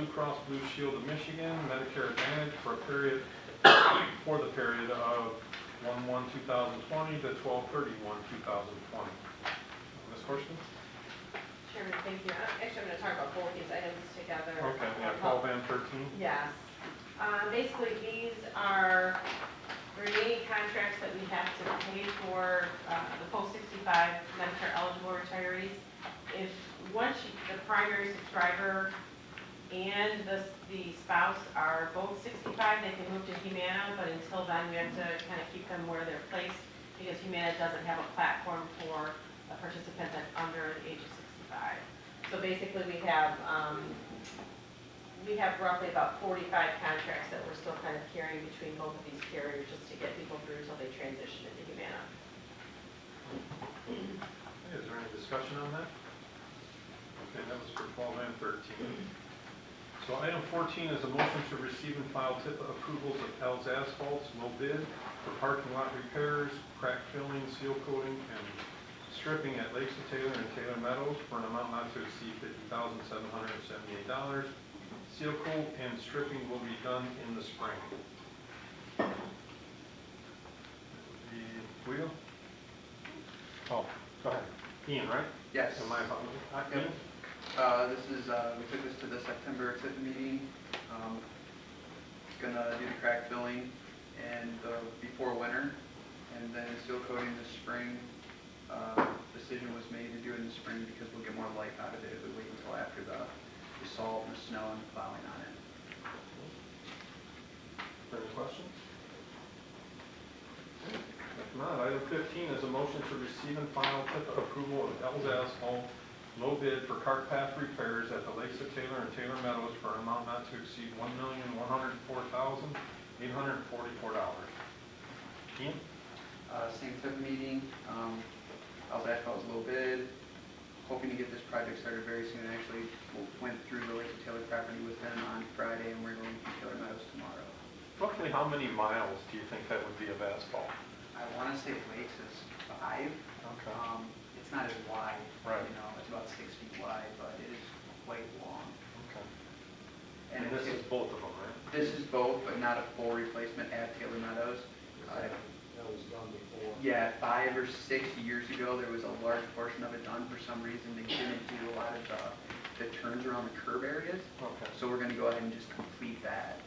Blue Cross Blue Shield of Michigan, Medicare Advantage for the period of 1/1/2020 to 12/31/2020. Ms. Horstman? Chairman, thank you. Actually, I'm going to talk about both these items together. Okay, yeah, 12 and 13. Yes. Basically, these are remaining contracts that we have to pay for the post-65 Medicare eligible retirees. If the primary subscriber and the spouse are both 65, they can move to Humana, but until then, we have to kind of keep them where they're placed because Humana doesn't have a platform for a participant that's under the age of 65. So basically, we have roughly about 45 contracts that we're still kind of carrying between both of these carriers just to get people through until they transition into Humana. Is there any discussion on that? Okay, that was for 12 and 13. So item 14 is a motion to receive and file tip approvals of Pell's Asphalt's low bid for parking lot repairs, crack filling, seal coating, and stripping at Lakes of Taylor and Taylor Meadows for an amount not to exceed $50,778. Seal coat and stripping will be done in the spring. The wheel? Oh, go ahead. Ian, right? Yes. Am I following? Yep. Ian? We took this to the September TIP meeting. Gonna do the crack filling and before winter, and then seal coating this spring. Decision was made to do it in the spring because we'll get more life out of it if we wait until after the salt and the snow and the plowing on it. Any questions? If not, item 15 is a motion to receive and file tip approval of Pell's Asphalt low bid for cart path repairs at the Lakes of Taylor and Taylor Meadows for an amount not to exceed $1,104,844. Ian? Same TIP meeting. Pell's Asphalt was a low bid. Hoping to get this project started very soon. Actually, went through the Lakes of Taylor property with them on Friday, and we're going to Taylor Meadows tomorrow. Roughly how many miles do you think that would be of asphalt? I want to say Lakes is 5. Okay. It's not as wide, Right. you know, it's about 6 feet wide, but it is quite long. Okay. And And this is both of them, right? This is both, but not a full replacement at Taylor Meadows. That was done before. Yeah, 5 or 6 years ago, there was a large portion of it done. For some reason, they didn't do a lot of the turns around the curb areas. Okay. So we're going to go ahead and just complete that.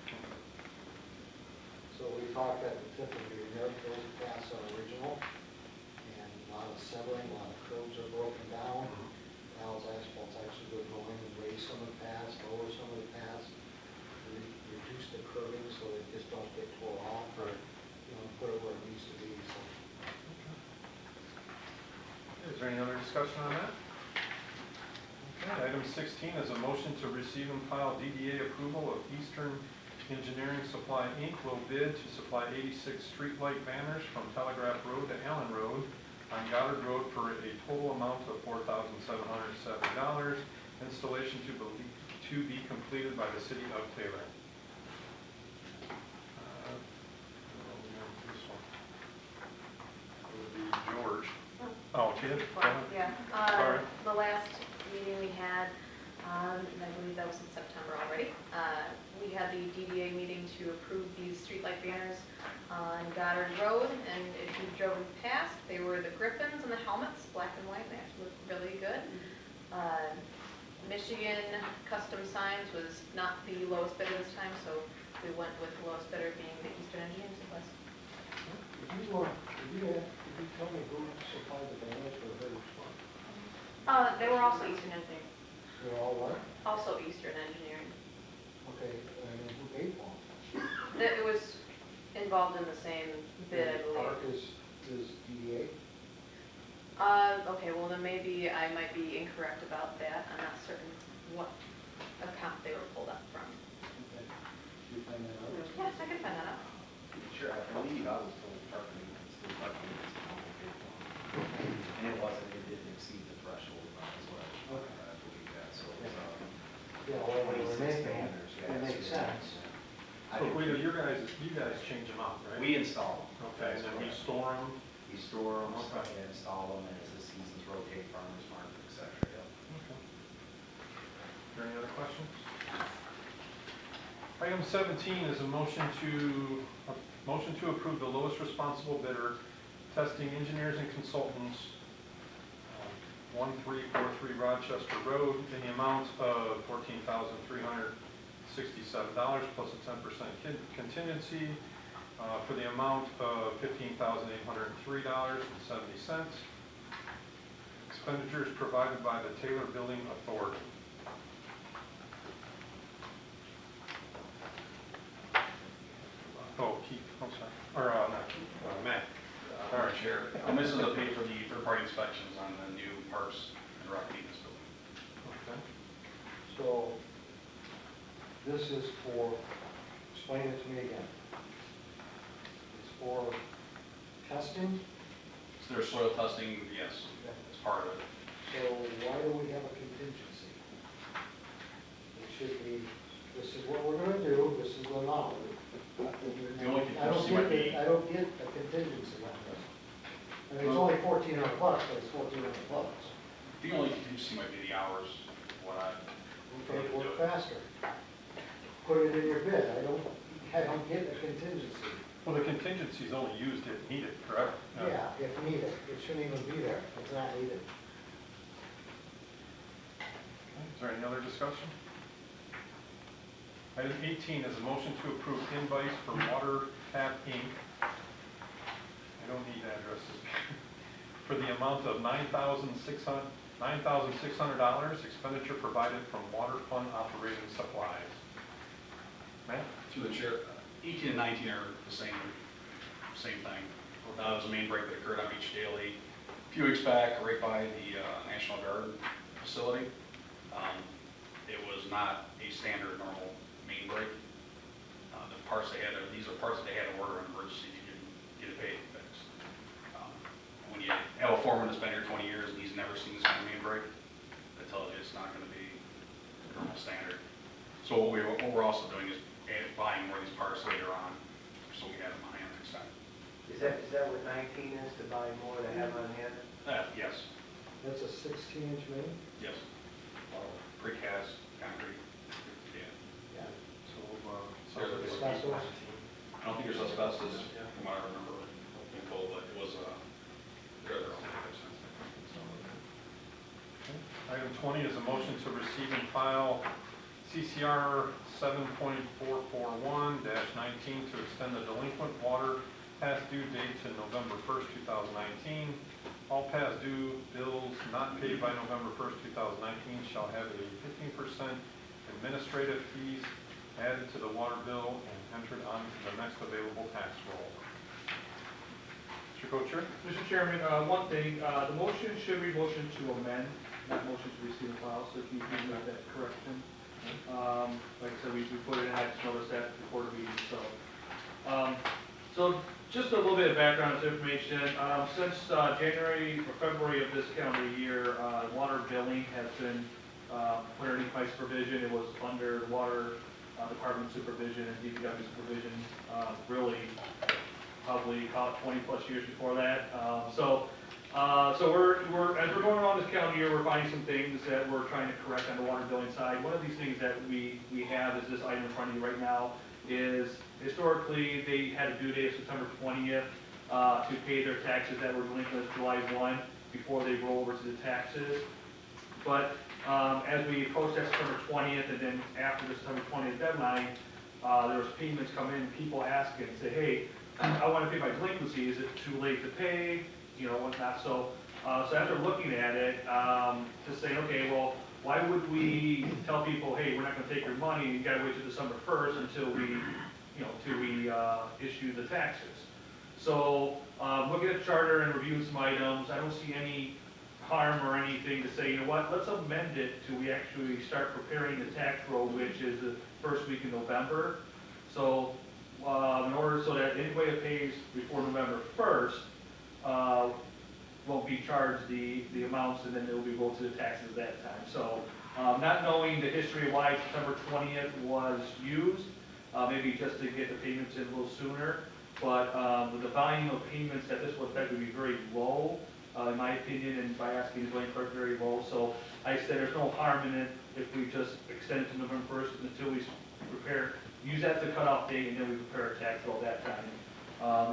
So we talked at the tip of your hair, those paths are original, and a lot of severing, a lot of curbs are broken down. Pell's Asphalt's actually going to go in and raise some of the paths, lower some of the paths, reduce the curving so they just don't get tore off, or, you know, put it where it needs to be, so. Is there any other discussion on that? Okay, item 16 is a motion to receive and file DDA approval of Eastern Engineering Supply Inc. low bid to supply 86 streetlight banners from Telegraph Road to Allen Road on Goddard Road for a total amount of $4,770. Installation to be completed by the City of Taylor. This one. It would be George. Oh, she did? Go ahead. Yeah, Sorry. the last meeting we had, I believe that was in September already, we had the DDA meeting to approve these streetlight banners on Goddard Road, and if you've driven past, they were the griffins and the helmets, black and white, they actually looked really good. Michigan Custom Signs was not the lowest bidder this time, so we went with the lowest bidder being the Eastern Engineering Supply. Did you tell me who supplied the banners for the village fund? They were also Eastern Engineering. They're all what? Also Eastern Engineering. Okay, and who paid for them? It was involved in the same bid, I Park believe. is DDA? Okay, well then maybe I might be incorrect about that. I'm not certain what account they were pulled up from. Okay. Did you find that out? Yes, I can find that out. Sure, I believe I was told parking, still parking is and it wasn't, it didn't exceed the threshold as well. Okay. I believe that, so it was, Yeah, well, they were 26 making, banners, yeah, it makes so- sense. I So didn't- wait, you guys change them out, right? We install them. Okay, and then we store them. We store them, Okay. and install them, and as the seasons rotate, farmers market, et cetera, yeah. Okay. Are there any other questions? Item 17 is a motion to approve the lowest responsible bidder, Testing Engineers and Consultants, 1343 Rochester Road, in the amount of $14,367 plus a 10% contingency, for the amount of $15,803.70. Expenditures provided by the Taylor Building Authority. Oh, Keith, I'm sorry, or not Keith, Matt. All right. Chair, this is a pay for the third-party inspections on the new parks and rec maintenance building. Okay. So, this is for, explain it to me again. It's for testing, So there's soil testing, yes, as part of it. so why do we have a contingency? It should be, this is what we're gonna do, this is the amount. The only contingency might be- I don't get a contingency on this. I mean, it's only $1,400, but it's $1,400. The only contingency might be the hours, what I, Okay, work faster. Put it in your bid, I don't get a contingency. Well, the contingency is only used if needed, correct? Yeah, if needed, it shouldn't even be there, it's not needed. Okay, is there any other discussion? Item 18 is a motion to approve invoice for Water Tap Inc. I don't need addresses. For the amount of $9,600, expenditure provided from water fund operating supplies. Matt? through the chair, 18 and 19 are the same thing. It was a main break that occurred on Beach Daily a few weeks back, right by the National Guard facility. It was not a standard normal main break. The parts they had, these are parts that they had to order in emergency to get it paid fixed. When you have a foreman that's been here 20 years and he's never seen this kind of main break, that tells you it's not going to be normal standard. So what we're also doing is buying more of these parts later on, so we have them on hand next time. Is that what 19 is, to buy more to have on hand? Yes, That's a 16-inch main? yes, precast, concrete, yeah. Yeah. So, sounds like it's Asbestos? I don't think there's asbestos, from what I remember being told, but it was, they're all 100%. Item 20 is a motion to receive and file CCR 7.441-19 to extend the delinquent water past due date to November 1st, 2019. All past due bills not paid by November 1st, 2019 shall have a 15% administrative fees added to the water bill and entered onto the next available tax roll. Mr. Coacher? Mr. Chairman, one thing, the motion should be motion to amend, not motion to receive and file, so if you can make that correction. Like I said, we put it in, I just noticed that before the meeting, so. So just a little bit of background information. Since January or February of this calendar year, water billing has been underneath my supervision. It was under water department supervision and DPW supervision, really probably about 20 plus years before that. So we're as we're going around this calendar year, we're finding some things that we're trying to correct on the water billing side. One of these things that we have is this item in front of you right now is historically they had a due date of September 20th to pay their taxes that were delinquent July 1 before they roll over to the taxes. But as we approach that September 20th and then after the September 20th deadline, there was payments come in, people asking, say, hey, I want to pay my delinquency, is it too late to pay, you know, whatnot. So after looking at it, to say, okay, well, why would we tell people, hey, we're not going to take your money, you got to wait till December 1st until we issue the taxes. So looking at the charter and reviewing some items, I don't see any harm or anything to say, you know what, let's amend it to we actually start preparing the tax roll, which is the first week in November. So in order so that anybody that pays before November 1st won't be charged the amounts, and then it will be rolled to the taxes at that time. So not knowing the history of why September 20th was used, maybe just to get the payments in a little sooner, but the volume of payments that this will affect would be very low, in my opinion, and by asking the Lane Clerk very low. So I said there's no harm in it if we just extend it to November 1st until we prepare, use that as the cutoff date, and then we prepare a tax bill that time.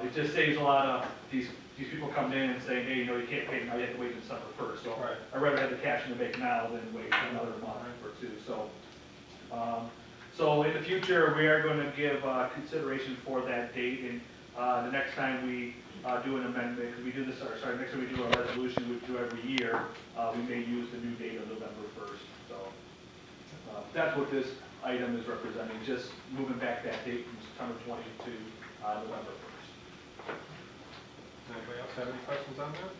It just saves a lot of these people coming in and saying, hey, you know, you can't pay it now, you have to wait until December 1st. So Right. I'd rather have the cash in the bank now than wait another month or two. So in the future, we are going to give consideration for that date, and the next time we do an amendment, because we do this, or sorry, next time we do a resolution, we do every year, we may use the new date of November 1st. So that's what this item is representing, just moving back that date from September 20 to November 1st. Anybody else have any questions on that?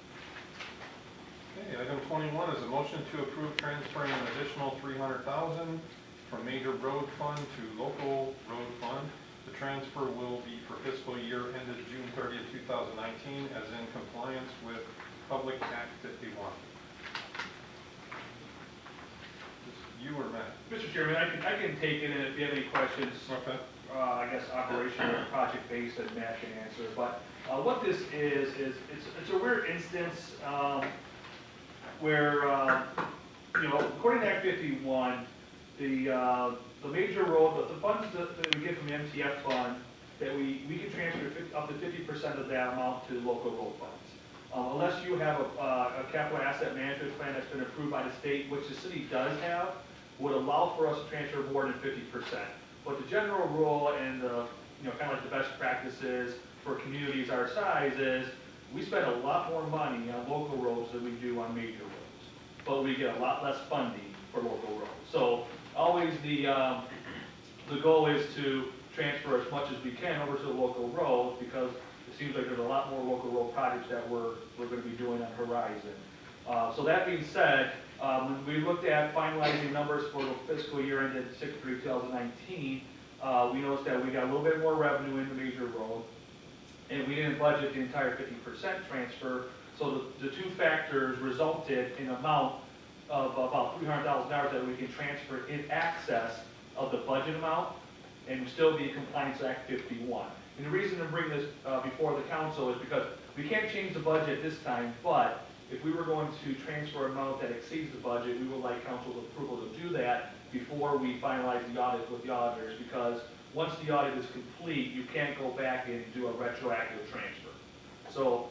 Okay, item 21 is a motion to approve transferring an additional $300,000 from major road fund to local road fund. The transfer will be for fiscal year ended June 30th, 2019, as in compliance with Public Act 51. You or Matt? Mr. Chairman, I can take it, and if you have any questions, Okay. I guess operational or project-based that Matt can answer. But what this is it's a weird instance where, you know, according to Act 51, the major road, the funds that we get from the MTF fund, that we can transfer up to 50% of that amount to local road funds. Unless you have a capital asset management plan that's been approved by the state, which the city does have, would allow for us to transfer more than 50%. But the general rule and the, you know, kind of like the best practices for communities our size is we spend a lot more money on local roads than we do on major roads, but we get a lot less funding for local roads. So always the goal is to transfer as much as we can over to the local roads, because it seems like there's a lot more local road projects that we're going to be doing on the horizon. So that being said, when we looked at finalizing numbers for the fiscal year ended 6/3/2019, we noticed that we got a little bit more revenue in the major road, and we didn't budget the entire 50% transfer. So the two factors resulted in an amount of about $300,000 that we can transfer in excess of the budget amount and still be in compliance with Act 51. And the reason to bring this before the council is because we can't change the budget this time, but if we were going to transfer an amount that exceeds the budget, we would like council's approval to do that before we finalize the audit with the auditors, because once the audit is complete, you can't go back and do a retroactive transfer. So,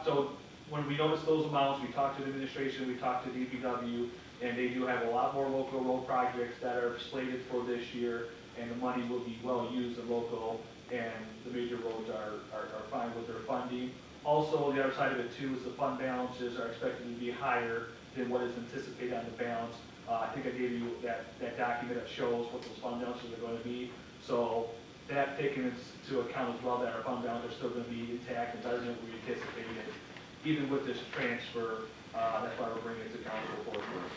so when we noticed those amounts, we talked to the administration, we talked to DPW, and they do have a lot more local road projects that are slated for this year, and the money will be well used in local, and the major roads are fine with their funding. Also, the other side of it too is the fund balances are expected to be higher than what is anticipated on the balance. I think I gave you that document that shows what those fund balances are going to be. So that taken into account as well, that our fund balance are still going to be intact and better than we anticipated, even with this transfer. That's why we're bringing it to council for approval.